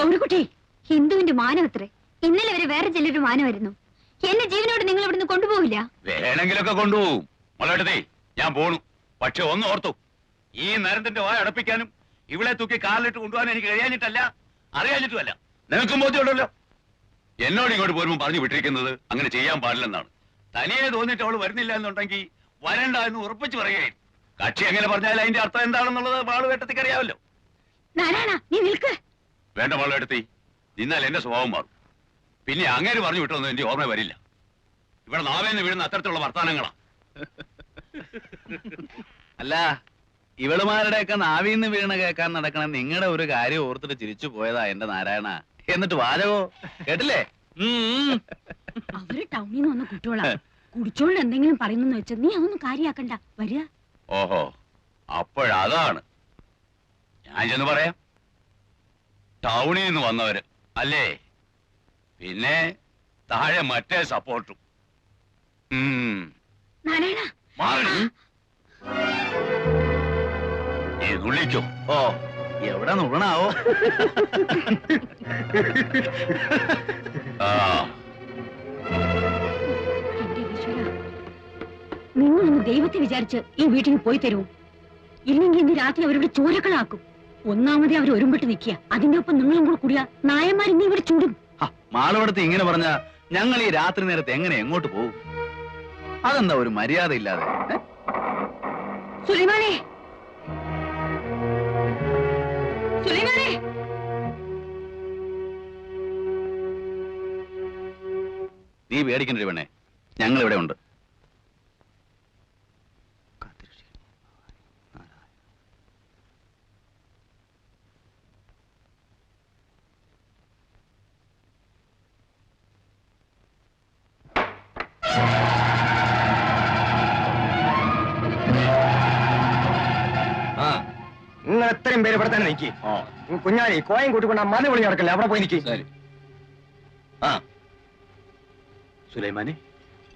ഗൗരിക്കുട്ടി, ഹിന്ദുവിന്റെ മാനമത്രേ. ഇന്നലെ വരെ വേറെ ചിലരുടെ മാനമായിരുന്നു. എന്നെ ജീവനോട് നിങ്ങൾ ഇവിടുന്ന് കൊണ്ടുപോകില്ല. വേണമെങ്കിലൊക്കെ കൊണ്ടുപോകും. മോളേട്ടത്തി, ഞാൻ പോണു. പക്ഷെ ഒന്ന് ഓർത്തു, ഈ നരത്തിന്റെ വായ അടപ്പിക്കാനും ഇവിടെ തൂക്കി കാലിലിട്ട് കൊണ്ടുപോകാൻ എനിക്ക് കഴിയാഞ്ഞിട്ടല്ല, അറിയാഞ്ഞിട്ടുമല്ല. നിനക്കും ബോധ്യമുണ്ടല്ലോ. എന്നോട് ഇങ്ങോട്ട് പോരുമ്പോൾ പറഞ്ഞു വിട്ടിരിക്കുന്നത് അങ്ങനെ ചെയ്യാൻ പാടില്ലെന്നാണ്. തനിയെ തോന്നിട്ട് അവള് വരുന്നില്ല എന്നുണ്ടെങ്കിൽ വരണ്ട എന്ന് ഉറപ്പിച്ചു പറയുകയും കക്ഷി എങ്ങനെ പറഞ്ഞാൽ അതിന്റെ അർത്ഥം എന്താണെന്നുള്ളത് മാളുവേട്ടത്തിക്ക് അറിയാമല്ലോ. നാരായണ, നീ നിൽക്ക്. വേണ്ട മാളുവേട്ടത്തി, നിന്നാൽ എന്റെ സ്വഭാവം മാറും. പിന്നെ അങ്ങേര് പറഞ്ഞു വിട്ടൊന്നും എന്റെ ഓർമ്മ വരില്ല. ഇവിടെ നാവേന്ന് വീഴുന്ന അത്തരത്തിലുള്ള വർത്താനങ്ങളാ. അല്ല, ഇവളുമാരുടെയൊക്കെ നാവിന്ന് വീണ് കേൾക്കാൻ നടക്കണ നിങ്ങളുടെ ഒരു കാര്യം ഓർത്തിട്ട് ചിരിച്ചു പോയതാ എന്റെ നാരായണ. എന്നിട്ട് വാചകോ കേട്ടില്ലേ? അവര് ടൗണിൽ നിന്ന് വന്ന കുട്ടികളാ. കുടിച്ചോണ്ട് എന്തെങ്കിലും പറയുന്നെന്ന് വെച്ചാൽ നീ അതൊന്നും കാര്യാക്കണ്ട. വരിക. ഓഹോ, അപ്പോഴതാണ്. ഞാൻ ചെന്ന് പറയാം. ടൗണിൽ നിന്ന് വന്നവര് അല്ലേ? പിന്നെ താഴെ മറ്റേ സപ്പോർട്ടും. നാരായണ, വിളിക്കോ? ഓ, എവിടെ നുണാവോ? നിങ്ങളൊന്ന് ദൈവത്തെ വിചാരിച്ച് ഈ വീട്ടിൽ പോയി തരൂ. ഇല്ലെങ്കിൽ ഇന്ന് രാത്രി അവരുടെ ചോരക്കളാക്കും. ഒന്നാമതേ അവർ ഒരുമ്പിട്ട് നിൽക്കുക. അതിന്റെ ഒപ്പം നിങ്ങളും കൂടെ കൂടിയ നായന്മാർ ഇന്ന് ഇവിടെ ചൂടും. മാളവിടത്ത് ഇങ്ങനെ പറഞ്ഞ ഞങ്ങൾ ഈ രാത്രി നേരത്തെ എങ്ങനെ എങ്ങോട്ട് പോകും? അതെന്താ ഒരു മര്യാദ ഇല്ലാതെ? സുലൈമാനെ, സുലൈമാനെ, നീ പേടിക്കണ്ട പെണ്ണേ, ഞങ്ങൾ ഇവിടെ ഉണ്ട്. നിങ്ങൾ എത്രയും പേര് ഇവിടെ തന്നെ നിൽക്കി. കുഞ്ഞാലി കോയം കൂട്ടിക്കൊണ്ട് മല വിളി നടക്കല്ലേ, അവിടെ പോയി നിൽക്കി. സുലൈമാനെ,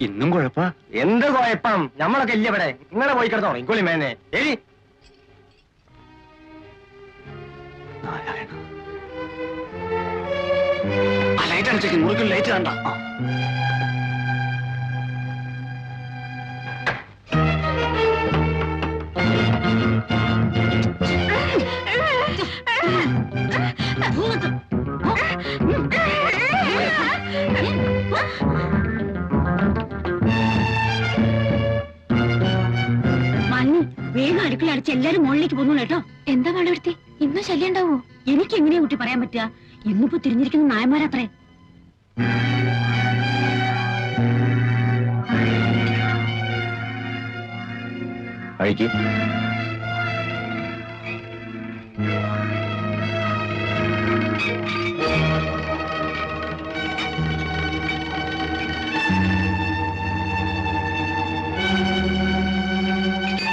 ഇന്നും കുഴപ്പാ? എന്ത് കുഴപ്പം? നമ്മളൊക്കെ ഇല്ല ഇവിടെ. നിങ്ങളെ പോയി കിടന്നോ ഇക്കൊള്ളി മേനെ. എഴി നാരായണ, ലൈറ്റ് അടിച്ചേക്ക്. മുറിക്കും ലൈറ്റ് കണ്ട. വേഗം അടുക്കള അടിച്ച് എല്ലാരും മുകളിലേക്ക് പോന്നു കേട്ടോ. എന്താ പാടുപെടുത്തി? ഇന്ന് ശല്യം ഉണ്ടാവോ? എനിക്ക് എങ്ങനെയാ കുട്ടി പറയാൻ പറ്റുക? ഇന്നിപ്പോ തിരിഞ്ഞിരിക്കുന്ന നായന്മാരത്രേ. അഴിക്ക്.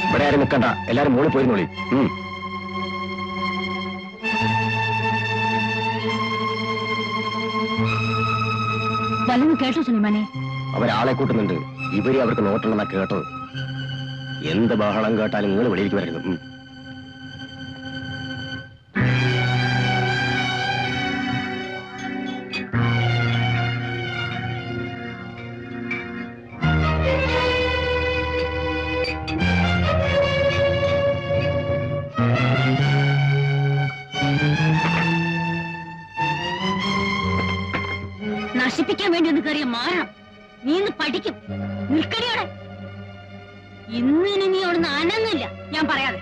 ഇവിടെ ആരും നിൽക്കണ്ട, എല്ലാരും മുകളിൽ പോയിരുന്നോളി. വല്ലതും കേട്ടോ സുലൈമാനെ? അവരാളെ കൂട്ടുന്നുണ്ട്. ഇവര് അവർക്ക് നോട്ടുണ്ടെന്നാ കേട്ടത്. എന്ത് ബഹളം കേട്ടാലും നിങ്ങൾ വെളിയിലേക്ക് വരരുത്. നശിപ്പിക്കാൻ വേണ്ടി ഒന്ന് കയറിയ മാറണം. നീ ഇന്ന് പഠിക്കും. നിൽക്കടിയോടെ. ഇന്നിനി നീ അവിടുന്ന് അനങ്ങില്ല, ഞാൻ പറയാതെ.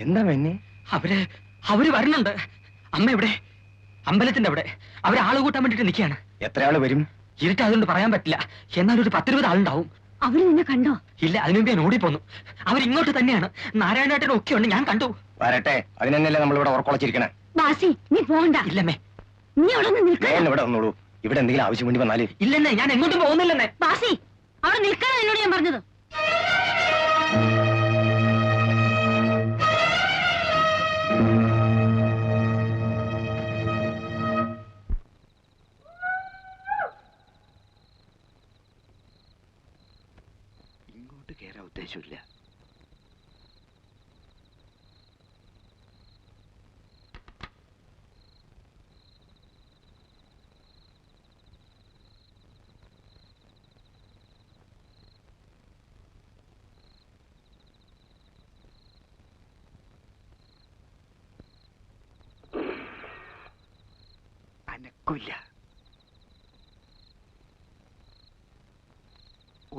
എന്താ പിന്നെ? അവര് വരുന്നുണ്ട്. അമ്മ എവിടെ? അമ്പലത്തിന്റെ അവിടെ. അവരെ ആള് കൂട്ടാൻ വേണ്ടിട്ട് നിൽക്കുകയാണ്. എത്ര ആള് വരും? ഇരുട്ടായതുകൊണ്ട് പറയാൻ പറ്റില്ല. എന്നാൽ ഒരു 10-20 ആളുണ്ടാവും. അവര് നിന്നെ കണ്ടോ? ഇല്ല, അതിനു മുമ്പ് ഞാൻ ഓടിപ്പോന്നു. അവരിങ്ങോട്ട് തന്നെയാണ്. നാരായണേട്ടനും ഒക്കെ ഉണ്ട്, ഞാൻ കണ്ടു. വരട്ടെ, അതിനല്ലേ നമ്മളിവിടെ ഉറക്കൊളച്ചിരിക്കണേ. ബാസി, നീ പോണ്ട. ഇല്ലമ്മേ. നീ അവിടെ നിന്ന് നിൽക്കണം. ഇവിടെ വന്നോളൂ. ഇവിടെ എന്തെങ്കിലും ആവശ്യം വേണ്ടി വന്നാല്. ഇല്ലെന്നേ, ഞാൻ എങ്ങോട്ടും പോകുന്നില്ലെന്നേ. ബാസി, അവിടെ നിൽക്കണം എന്നോട് ഞാൻ പറഞ്ഞത്. ഇങ്ങോട്ട് കേറാൻ ഉദ്ദേശമില്ല. അനക്കില്ല.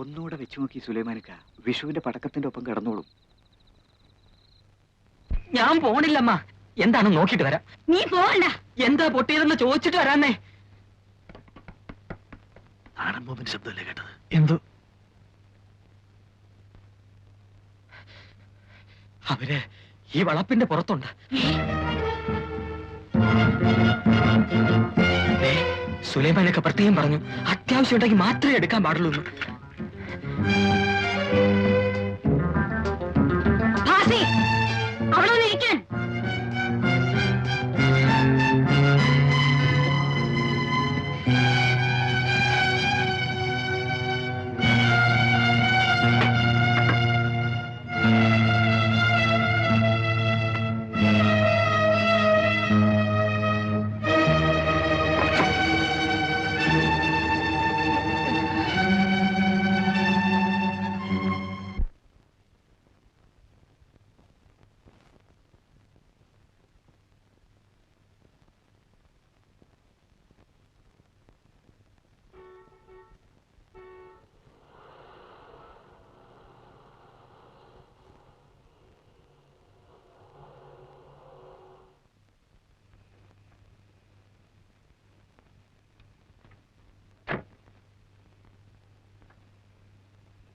ഒന്നുകൂടെ വെച്ചു നോക്കി സുലൈമാനിക്ക. വിഷുവിന്റെ പടക്കത്തിന്റെ ഒപ്പം കിടന്നോളും. ഞാൻ പോണില്ലമ്മ. എന്താണെന്ന് നോക്കിട്ട് വരാം. നീ പോകണ്ട. എന്താ പൊട്ടിയതെന്ന് ചോദിച്ചിട്ട് വരാന്നേ. ആണമ്പോമിന്റെ ശബ്ദമല്ലേ കേട്ടത്? എന്തോ അവര് ഈ വളപ്പിന്റെ പുറത്തുണ്ട്. സുലൈമാനൊക്കെ പ്രത്യേകം പറഞ്ഞു, അത്യാവശ്യം ഉണ്ടെങ്കിൽ മാത്രമേ എടുക്കാൻ പാടുള്ളൂ. ബാസി, അവിടെ ഒന്ന് ഇരിക്കാൻ.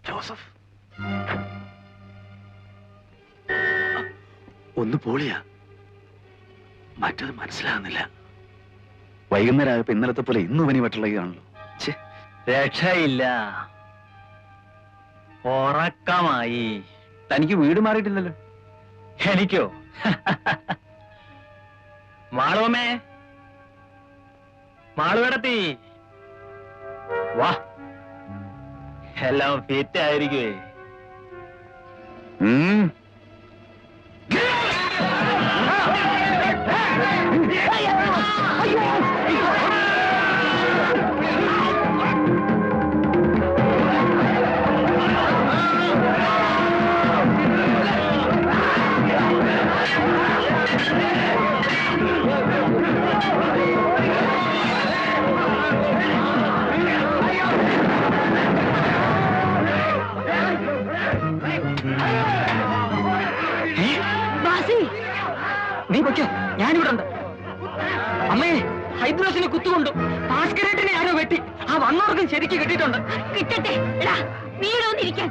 ജോസഫ് ഒന്ന് പോളിയാ. മറ്റത് മനസ്സിലാകുന്നില്ല. വൈകുന്നേരം ആയപ്പോ ഇന്നലത്തെ പോലെ ഇന്നും പനി പറ്റുള്ളതാണല്ലോ. രക്ഷയില്ല, ഉറക്കമായി. തനിക്ക് വീട് മാറിയിട്ടില്ലല്ലോ. എനിക്കോ? മാളുവമ്മേ, മാളുവേടത്തി വാ. എല്ലാം ഫിറ്റ് ആയിരിക്കുവേ. നീ പൊയ്ക്കോ, ഞാനിവിടെ ഉണ്ട്. അമ്മേ, ഹൈദ്രോസിനെ കുത്തുകൊണ്ടു. ഭാസ്കരേട്ടനെ ആരോ വെട്ടി. ആ വന്നവർക്കും ശരിക്ക് കിട്ടിയിട്ടുണ്ട്. കിട്ടട്ടെ. എടാ, നീ ഇവിടെ വന്നിരിക്കാൻ.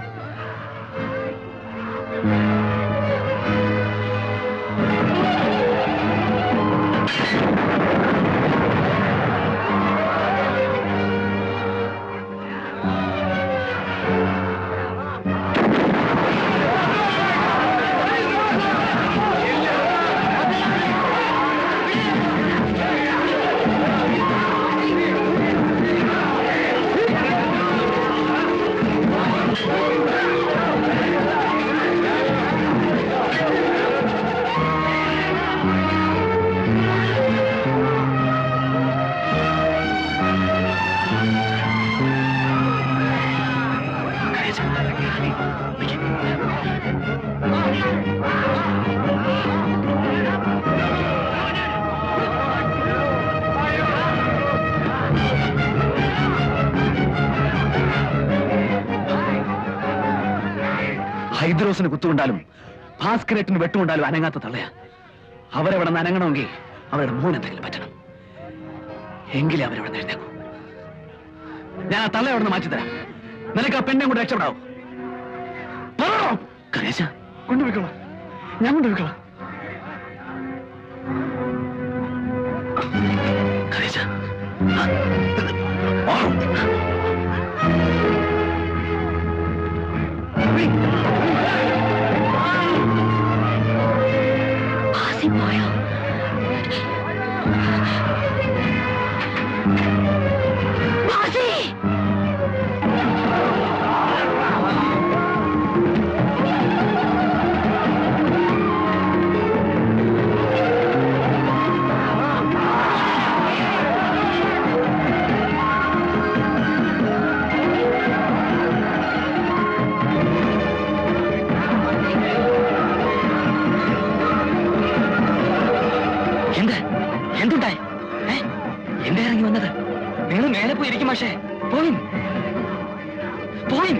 ഹൈദ്രോസിന് കുത്തുകൊണ്ടാലും ഭാസ്കരേട്ടിന് വെട്ടുകൊണ്ടാലും അനങ്ങാത്ത തള്ളയാ. അവരെവിടെ നിന്ന് അനങ്ങണമെങ്കിൽ അവരുടെ മോൻ എന്തെങ്കിലും പറ്റണം. എങ്കിലേ അവരെവിടെ നിന്ന് എഴുന്നേക്കും. ഞാൻ ആ തള്ള അവിടെ നിന്ന് മാറ്റിത്തരാം. നിനക്ക് ആ പെണ്ണെ കൂടെ രക്ഷപ്പെടാവോ? കരേശ കൊണ്ടുപോയിക്കോളാം, ഞാൻ കൊണ്ടുപോയിക്കോളാം. കരേശ പോയോ? എന്തുണ്ടായി? എന്റെ ഇറങ്ങി വന്നത്? നിങ്ങൾ മേലെ പോയി ഇരിക്കും. പക്ഷേ പോയി പോയി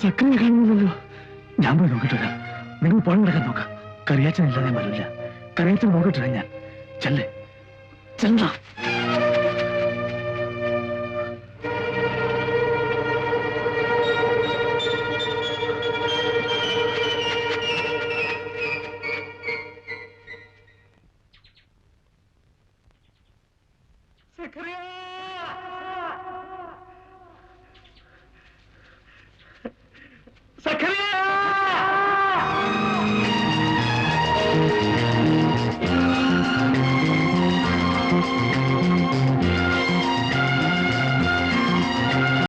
സക്രിയ കാണുന്നില്ലല്ലോ. ഞാൻ പോയി നോക്കിട്ട് വരാം. നിങ്ങൾ പുഴ നടക്കാൻ നോക്കാം. കറിയാച്ചനില്ലാതെ വരില്ല. കറിയാച്ചൻ നോക്കിട്ട് ഞാൻ ചെല്ലേ ചെല്ലാം.